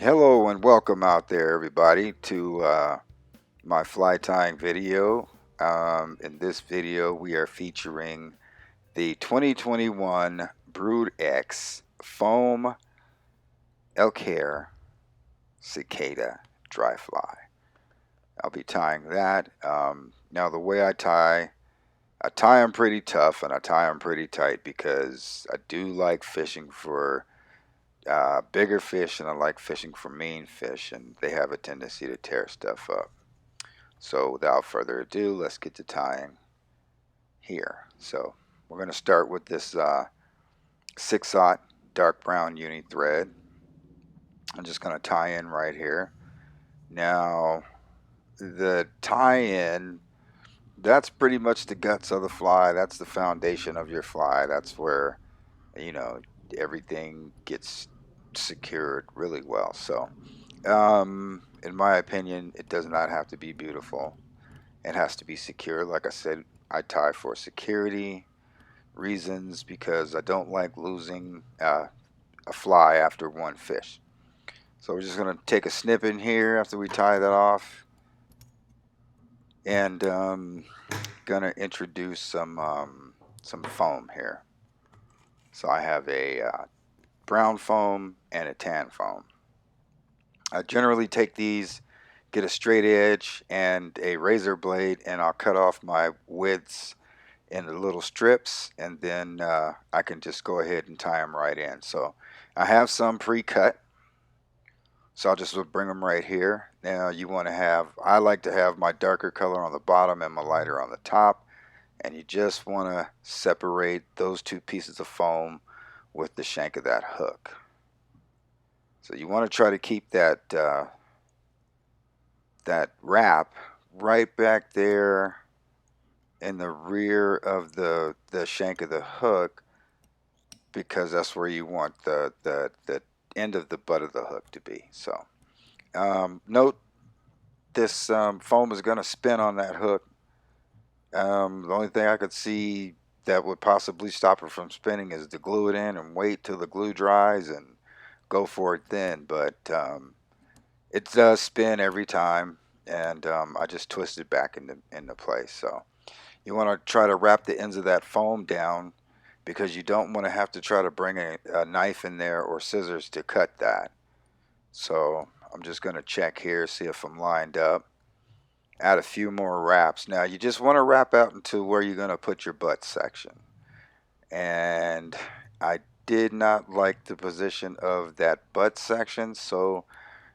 Hello and welcome out there, everybody, to my fly tying video. In this video, we are featuring the 2021 Brood X Foam Elk Hair Cicada Dry Fly. I'll be tying that. Now, the way I tie them pretty tough and I tie them pretty tight because I do like fishing for bigger fish and I like fishing for mean fish, and they have a tendency to tear stuff up. So without further ado, let's get to tying here. So we're going to start with this 6/0 dark brown uni thread. I'm just going to tie in right here. Now the tie-in, that's pretty much the guts of the fly. That's the foundation of your fly. That's where, you know, everything gets secured really well. So in my opinion, it does not have to be beautiful. It has to be secure. Like I said, I tie for security reasons because I don't like losing a fly after one fish. So we're just going to take a snip in here after we tie that off, and going to introduce some foam here. So I have a brown foam and a tan foam. I generally take these, get a straight edge and a razor blade, and I'll cut off my widths in the little strips, and then I can just go ahead and tie them right in. So I have some pre-cut, so I'll just bring them right here. Now you want to have, I like to have my darker color on the bottom and my lighter on the top, and you just want to separate those two pieces of foam with the shank of that hook. So you want to try to keep that that wrap right back there in the rear of the shank of the hook, because that's where you want the end of the butt of the hook to be. So note this foam is going to spin on that hook. The only thing I could see that would possibly stop it from spinning is to glue it in and wait till the glue dries and go for it then. But it does spin every time, and I just twist it back into place. So you want to try to wrap the ends of that foam down, because you don't want to have to try to bring a knife in there or scissors to cut that. So I'm just going to check here, see if I'm lined up. Add a few more wraps. Now you just want to wrap out into where you're going to put your butt section. And I did not like the position of that butt section, so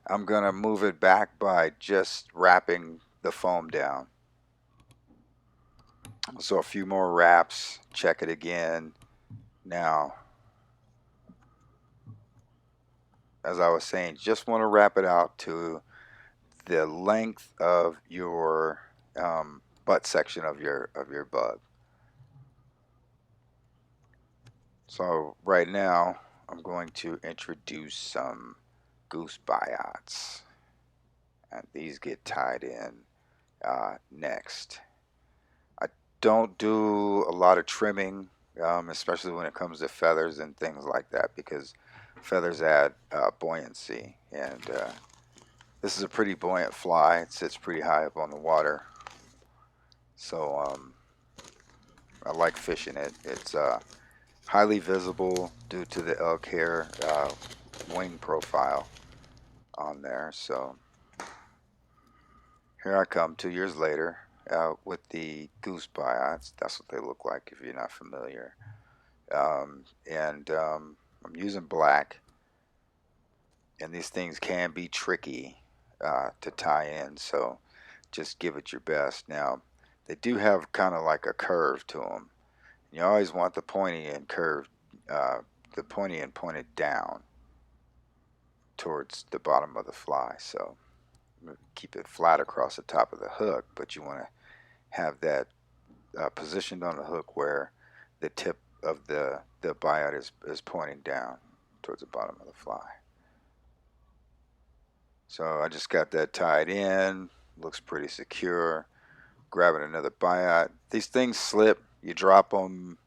I'm going to move it back by just wrapping the foam down. So a few more wraps, check it again. Now, as I was saying, just want to wrap it out to the length of your butt section of your bug. So right now, I'm going to introduce some goose biots, and these get tied in next. I don't do a lot of trimming, especially when it comes to feathers and things like that, because feathers add buoyancy, and this is a pretty buoyant fly. It sits pretty high up on the water, so I like fishing it. It's highly visible due to the elk hair wing profile on there. So here I come 2 years later with the goose biots. That's what they look like if you're not familiar. And I'm using black, and these things can be tricky to tie in, so just give it your best. Now they do have kind of like a curve to them. You always want the pointy end curved, the pointy end pointed down towards the bottom of the fly. So keep it flat across the top of the hook, but you want to have that positioned on the hook where the tip of the biot is pointing down towards the bottom of the fly. So I just got that tied in. Looks pretty secure. Grabbing another biot. These things slip. You drop them.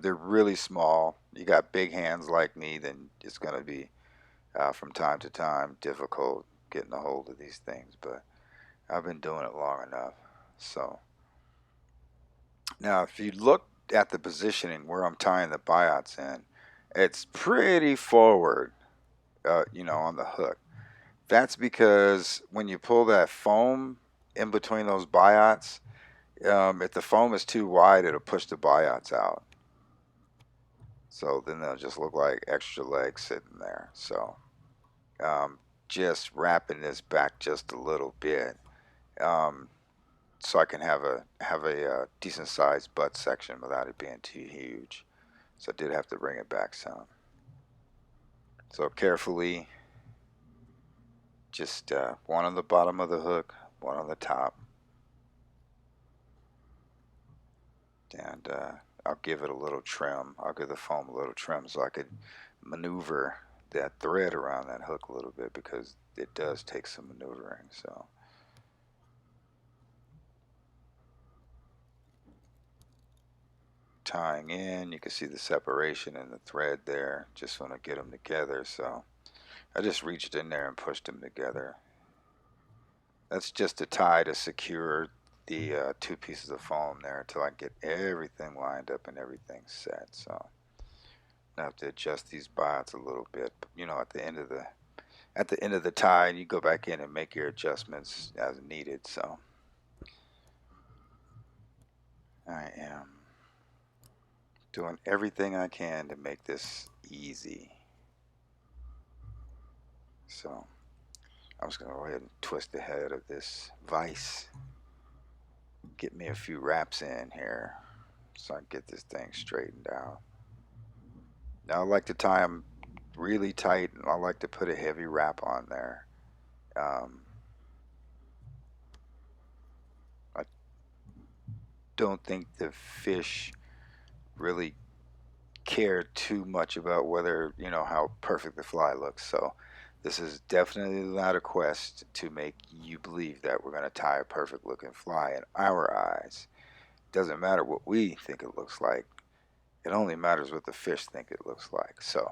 They're really small. You got big hands like me, then it's going to be from time to time. Difficult getting a hold of these things, but I've been doing it long enough. So now, if you look at the positioning where I'm tying the biots in, it's pretty forward, on the hook. That's because when you pull that foam in between those biots, if the foam is too wide, it'll push the biots out. So then they'll just look like extra legs sitting there. So um, just wrapping this back just a little bit, um, so I can have a decent sized butt section without it being too huge. So I did have to bring it back some. So carefully, just one on the bottom of the hook, one on the top, and I'll give it a little trim. I'll give the foam a little trim so I could maneuver that thread around that hook a little bit, because it does take some maneuvering. So tying in, you can see the separation in the thread there. Just want to get them together, so I just reached in there and pushed them together. That's just a tie to secure the two pieces of foam there until I get everything lined up and everything set. So I have to adjust these biots a little bit. But, at the end of the tie, you go back in and make your adjustments as needed. So I am doing everything I can to make this easy. So I'm just going to go ahead and twist the head of this vise. Get me a few wraps in here so I can get this thing straightened out. Now I like to tie them really tight, and I like to put a heavy wrap on there. I don't think the fish really care too much about whether, how perfect the fly looks. So this is definitely not a quest to make you believe that we're going to tie a perfect looking fly in our eyes. It doesn't matter what we think it looks like. It only matters what the fish think it looks like. So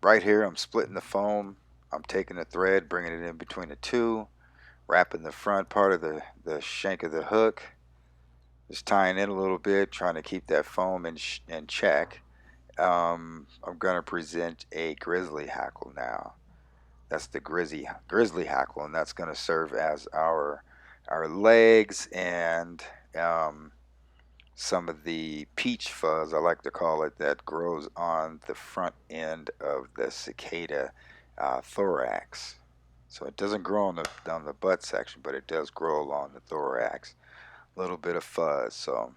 right here, I'm splitting the foam. I'm taking the thread, bringing it in between the two, wrapping the front part of the shank of the hook, just tying in a little bit, trying to keep that foam in check. I'm going to present a grizzly hackle now. That's the grizzly hackle, and that's going to serve as our legs and some of the peach fuzz, I like to call it, that grows on the front end of the cicada thorax. So it doesn't grow on the butt section, but it does grow along the thorax. A little bit of fuzz. So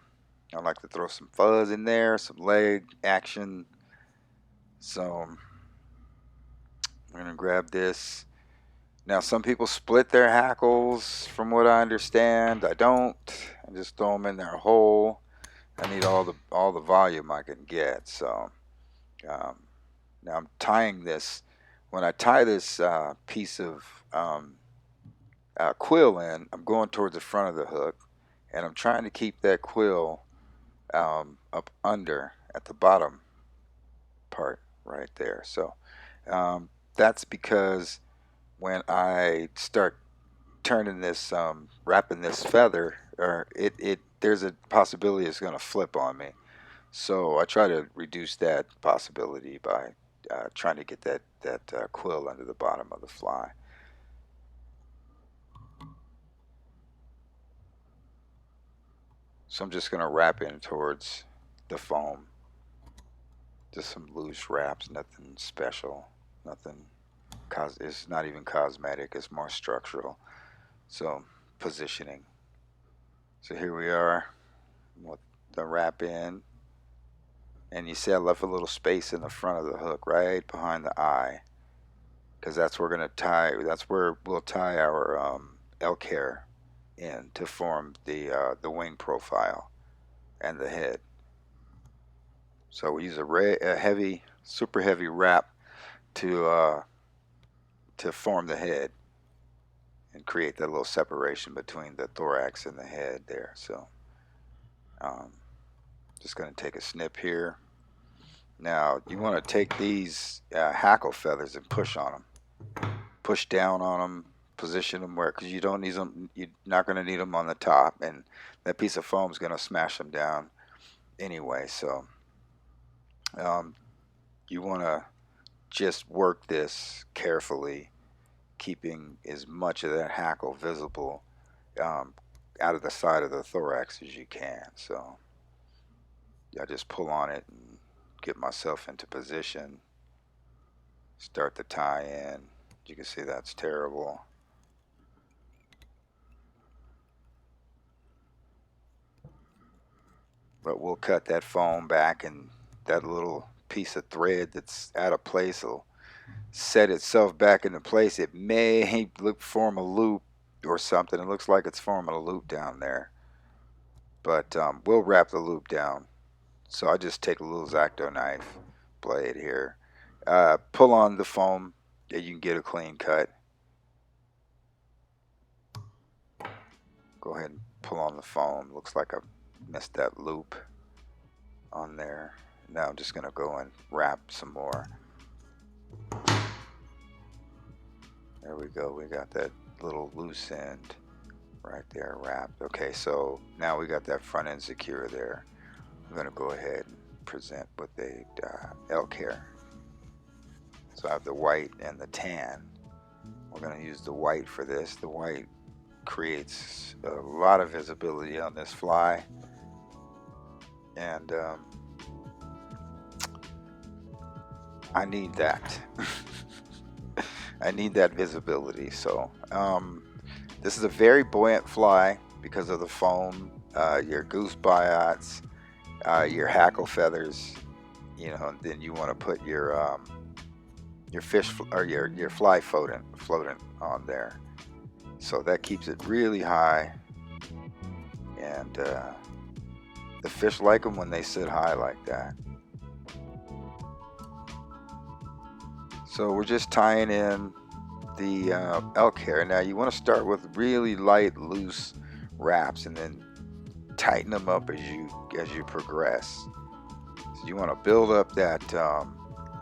I like to throw some fuzz in there, some leg action. So I'm going to grab this. Now, some people split their hackles, from what I understand. I don't. I just throw them in there whole. I need all the volume I can get. So um, now I'm tying this. When I tie this piece of quill in, I'm going towards the front of the hook, and I'm trying to keep that quill up under at the bottom part right there. So that's because when I start turning this, wrapping this feather, or there's a possibility it's going to flip on me. So I try to reduce that possibility by trying to get that quill under the bottom of the fly. So I'm just going to wrap in towards the foam. Just some loose wraps, nothing special, nothing. It's not even cosmetic. It's more structural. So positioning. So here we are with the wrap in, and you see I left a little space in the front of the hook, right behind the eye, because that's where we're gonna tie. That's where we'll tie our elk hair in to form the wing profile and the head. So we use a heavy, super heavy wrap to form the head and create that little separation between the thorax and the head there. So just going to take a snip here. Now you want to take these hackle feathers and push on them, push down on them, position them where, because you don't need them. You're not going to need them on the top, and that piece of foam is going to smash them down anyway. So you want to just work this carefully, keeping as much of that hackle visible out of the side of the thorax as you can. So I just pull on it and get myself into position. Start the tie in. You can see that's terrible. But we'll cut that foam back, and that little piece of thread that's out of place will set itself back into place. It may form a loop or something. It looks like it's forming a loop down there. But we'll wrap the loop down. So I just take a little X-Acto knife blade here. Pull on the foam, and you can get a clean cut. Go ahead and pull on the foam. Looks like I missed that loop on there. Now I'm just going to go and wrap some more. There we go. We got that little loose end right there wrapped. Okay, so now we got that front end secure there. I'm going to go ahead and present with the elk hair. So I have the white and the tan. We're going to use the white for this. The white creates a lot of visibility on this fly, and I need that. I need that visibility. So this is a very buoyant fly because of the foam, your goose biots, your hackle feathers, you know, and then you want to put your fish or your fly floating on there. So that keeps it really high, and the fish like them when they sit high like that. So we're just tying in the elk hair. Now you want to start with really light, loose wraps, and then tighten them up as you progress. So you want to build up that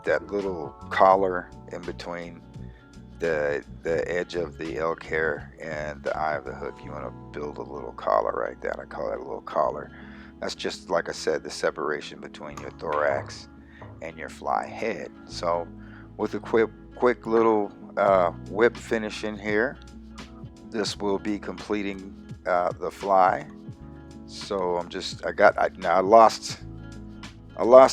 that little collar in between the edge of the elk hair and the eye of the hook. You want to build a little collar right there. I call that a little collar. That's just, like I said, the separation between your thorax and your fly head. So with a quick little whip finish in here, this will be completing the fly. So I lost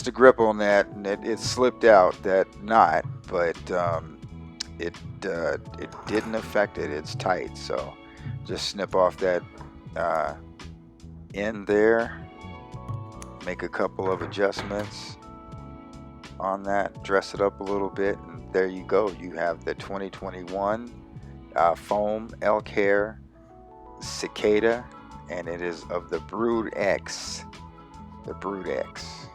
a grip on that, and it slipped out, that knot, but it didn't affect it. It's tight, so just snip off that end there, make a couple of adjustments on that, dress it up a little bit, and there you go. You have the 2021 Foam Elk Hair Cicada, and it is of the Brood X. The Brood X.